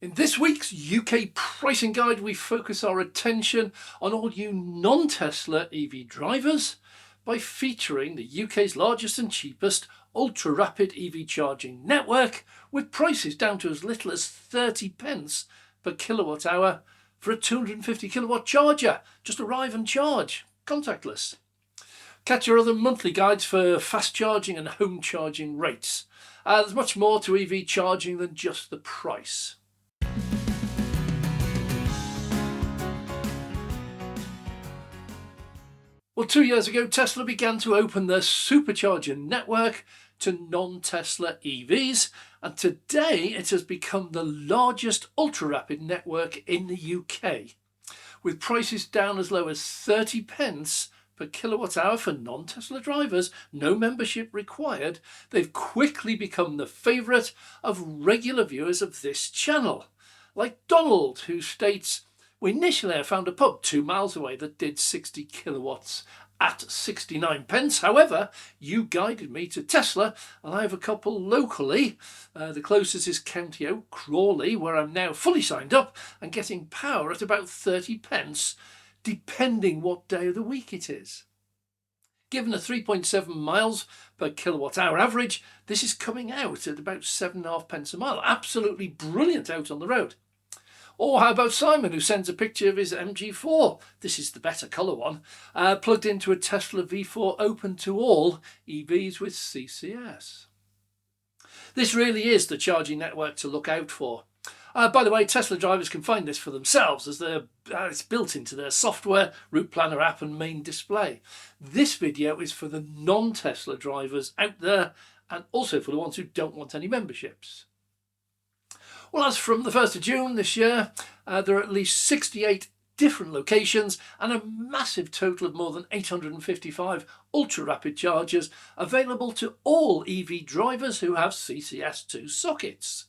In this week's UK pricing guide, we focus our attention on all you non-Tesla EV drivers by featuring the UK's largest and cheapest ultra-rapid EV charging network with prices down to as little as 30 pence per kilowatt hour for a 250 kilowatt charger. Just arrive and charge, contactless. Catch your other monthly guides for fast charging and home charging rates. There's much more to EV charging than just the price. Well, 2 years ago, Tesla began to open their supercharger network to non-Tesla EVs, and today it has become the largest ultra-rapid network in the UK. With prices down as low as 30 pence per kilowatt hour for non-Tesla drivers, no membership required, they've quickly become the favourite of regular viewers of this channel. Like Donald, who states, "Initially I found a pub 2 miles away that did 60 kilowatts at 69 pence. However, you guided me to Tesla and I have a couple locally. The closest is County Oak, Crawley, where I'm now fully signed up and getting power at about 30 pence, depending what day of the week it is. Given a 3.7 miles per kilowatt hour average, this is coming out at about 7.5 pence a mile. Absolutely brilliant out on the road." Or how about Simon, who sends a picture of his MG4, this is the better colour one, plugged into a Tesla V4 open to all EVs with CCS. This really is the charging network to look out for. By the way, Tesla drivers can find this for themselves as it's built into their software, route planner app and main display. This video is for the non-Tesla drivers out there and also for the ones who don't want any memberships. Well, as from the 1st of June this year, there are at least 68 different locations and a massive total of more than 855 ultra-rapid chargers available to all EV drivers who have CCS2 sockets.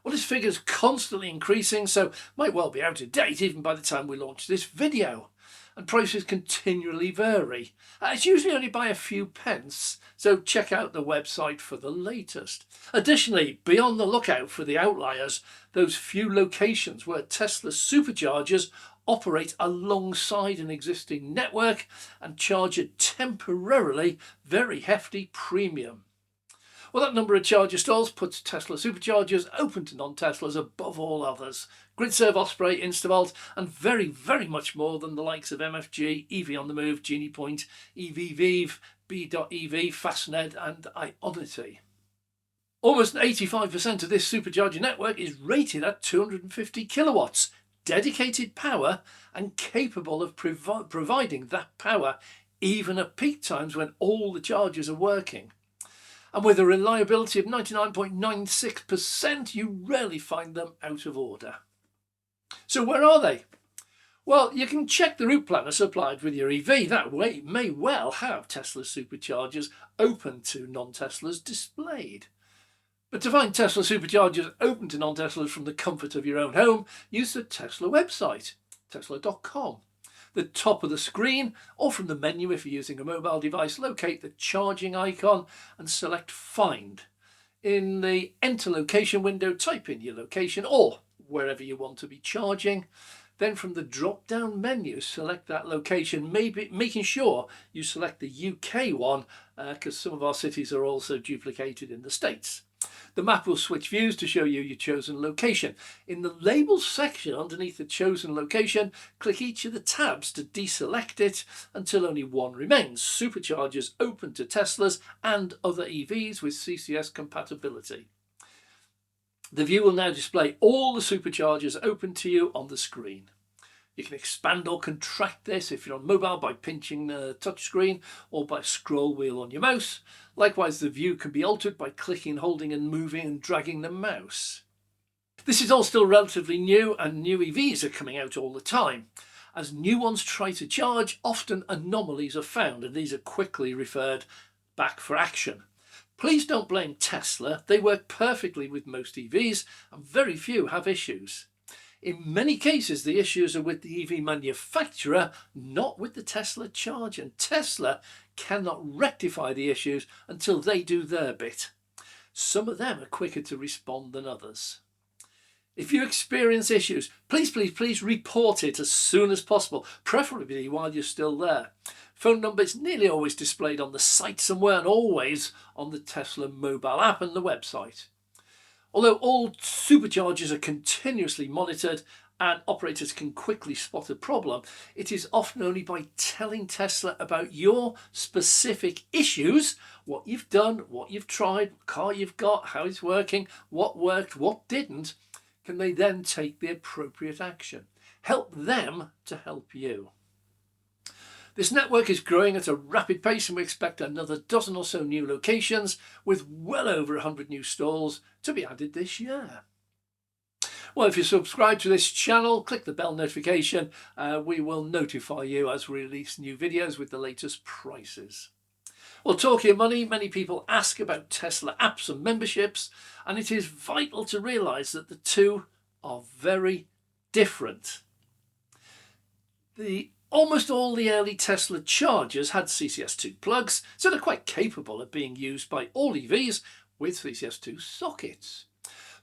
Well, this figure is constantly increasing, so might well be out of date even by the time we launch this video. And prices continually vary. It's usually only by a few pence, so check out the website for the latest. Additionally, be on the lookout for the outliers, those few locations where Tesla superchargers operate alongside an existing network and charge a temporarily very hefty premium. Well, that number of charger stalls puts Tesla superchargers open to non-Teslas above all others. GridServe, Osprey, Instavolt, and very, very much more than the likes of MFG, EV on the Move, Genie Point, EVVive, B.EV, Fastned and Ionity. Almost 85% of this supercharger network is rated at 250 kilowatts, dedicated power and capable of providing that power even at peak times when all the chargers are working. And with a reliability of 99.96%, you rarely find them out of order. So where are they? Well, you can check the route planner supplied with your EV. That way it may well have Tesla superchargers open to non-Teslas displayed. But to find Tesla superchargers open to non-Teslas from the comfort of your own home, use the Tesla website, tesla.com. The top of the screen, or from the menu if you're using a mobile device, locate the charging icon and select Find. In the Enter Location window, type in your location or wherever you want to be charging. Then from the drop-down menu, select that location, maybe making sure you select the UK one because some of our cities are also duplicated in the States. The map will switch views to show you your chosen location. In the labels section underneath the chosen location, click each of the tabs to deselect it until only one remains: superchargers open to Teslas and other EVs with CCS compatibility. The view will now display all the superchargers open to you on the screen. You can expand or contract this if you're on mobile by pinching the touchscreen or by scroll wheel on your mouse. Likewise, the view can be altered by clicking, holding and moving and dragging the mouse. This is all still relatively new and new EVs are coming out all the time. As new ones try to charge, often anomalies are found and these are quickly referred back for action. Please don't blame Tesla. They work perfectly with most EVs and very few have issues. In many cases, the issues are with the EV manufacturer, not with the Tesla charger, and Tesla cannot rectify the issues until they do their bit. Some of them are quicker to respond than others. If you experience issues, please report it as soon as possible, preferably while you're still there. Phone number is nearly always displayed on the site somewhere and always on the Tesla mobile app and the website. Although all superchargers are continuously monitored and operators can quickly spot a problem, it is often only by telling Tesla about your specific issues, what you've done, what you've tried, what car you've got, how it's working, what worked, what didn't, can they then take the appropriate action. Help them to help you. This network is growing at a rapid pace and we expect another dozen or so new locations with well over 100 new stalls to be added this year. Well, if you subscribe to this channel, click the bell notification. We will notify you as we release new videos with the latest prices. Well, talking of money, many people ask about Tesla apps and memberships, and it is vital to realise that the two are very different. Almost all the early Tesla chargers had CCS2 plugs, so they're quite capable of being used by all EVs with CCS2 sockets.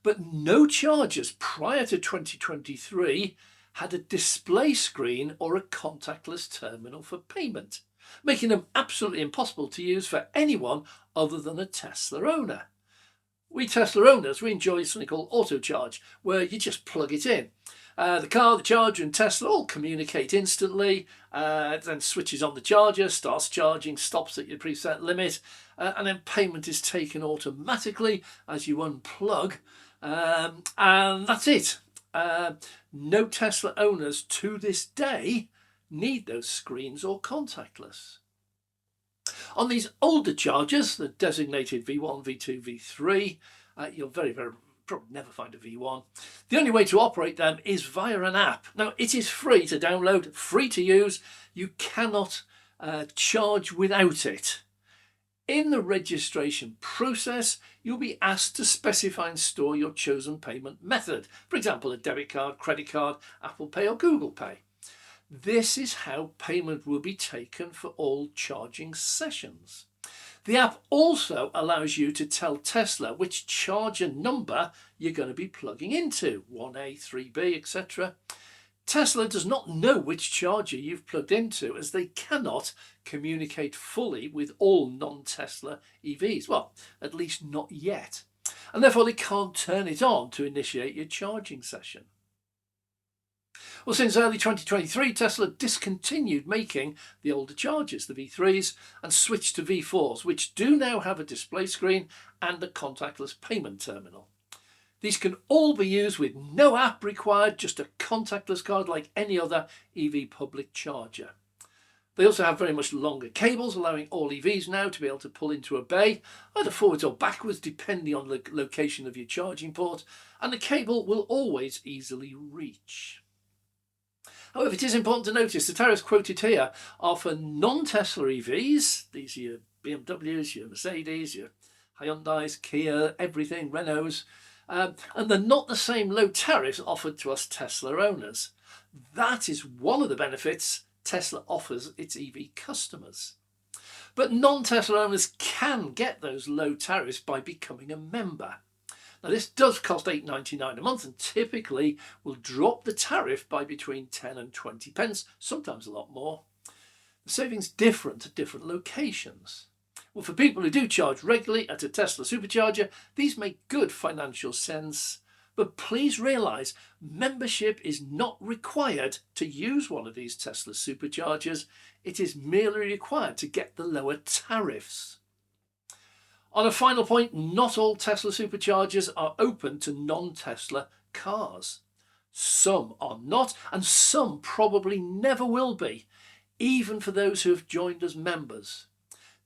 But no chargers prior to 2023 had a display screen or a contactless terminal for payment, making them absolutely impossible to use for anyone other than a Tesla owner. We Tesla owners, we enjoy something called auto charge, where you just plug it in. The car, the charger and Tesla all communicate instantly, then switches on the charger, starts charging, stops at your preset limit, and then payment is taken automatically as you unplug, and that's it. No Tesla owners to this day need those screens or contactless. On these older chargers, the designated V1, V2, V3, you'll very probably never find a V1. The only way to operate them is via an app. Now, it is free to download, free to use. You cannot charge without it. In the registration process, you'll be asked to specify and store your chosen payment method. For example, a debit card, credit card, Apple Pay or Google Pay. This is how payment will be taken for all charging sessions. The app also allows you to tell Tesla which charger number you're going to be plugging into, 1A, 3B, etc. Tesla does not know which charger you've plugged into, as they cannot communicate fully with all non-Tesla EVs. Well, at least not yet. And therefore they can't turn it on to initiate your charging session. Well, since early 2023, Tesla discontinued making the older chargers, the V3s, and switched to V4s, which do now have a display screen and a contactless payment terminal. These can all be used with no app required, just a contactless card like any other EV public charger. They also have very much longer cables, allowing all EVs now to be able to pull into a bay, either forwards or backwards, depending on the location of your charging port, and the cable will always easily reach. However, it is important to notice the tariffs quoted here are for non-Tesla EVs. These are your BMWs, your Mercedes, your Hyundais, Kia, everything, Renaults. And they're not the same low tariffs offered to us Tesla owners. That is one of the benefits Tesla offers its EV customers. But non-Tesla owners can get those low tariffs by becoming a member. Now, this does cost $8.99 a month and typically will drop the tariff by between 10 and 20 pence, sometimes a lot more. The savings different at different locations. Well, for people who do charge regularly at a Tesla supercharger, these make good financial sense. But please realise, membership is not required to use one of these Tesla superchargers. It is merely required to get the lower tariffs. On a final point, not all Tesla superchargers are open to non-Tesla cars. Some are not, and some probably never will be, even for those who have joined as members.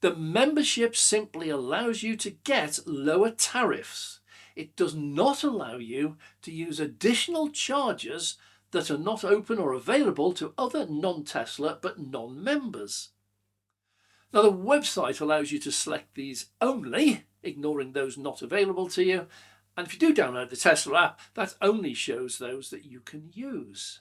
The membership simply allows you to get lower tariffs. It does not allow you to use additional chargers that are not open or available to other non-Tesla but non-members. Now, the website allows you to select these only, ignoring those not available to you. And if you do download the Tesla app, that only shows those that you can use.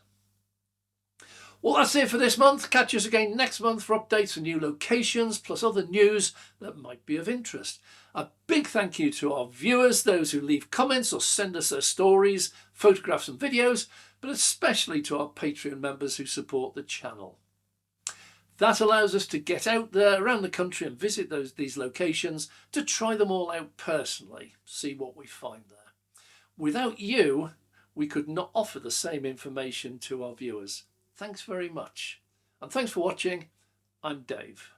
Well, that's it for this month. Catch us again next month for updates on new locations, plus other news that might be of interest. A big thank you to our viewers, those who leave comments or send us their stories, photographs and videos, but especially to our Patreon members who support the channel. That allows us to get out there around the country and visit these locations to try them all out personally, see what we find there. Without you, we could not offer the same information to our viewers. Thanks very much. And thanks for watching. I'm Dave.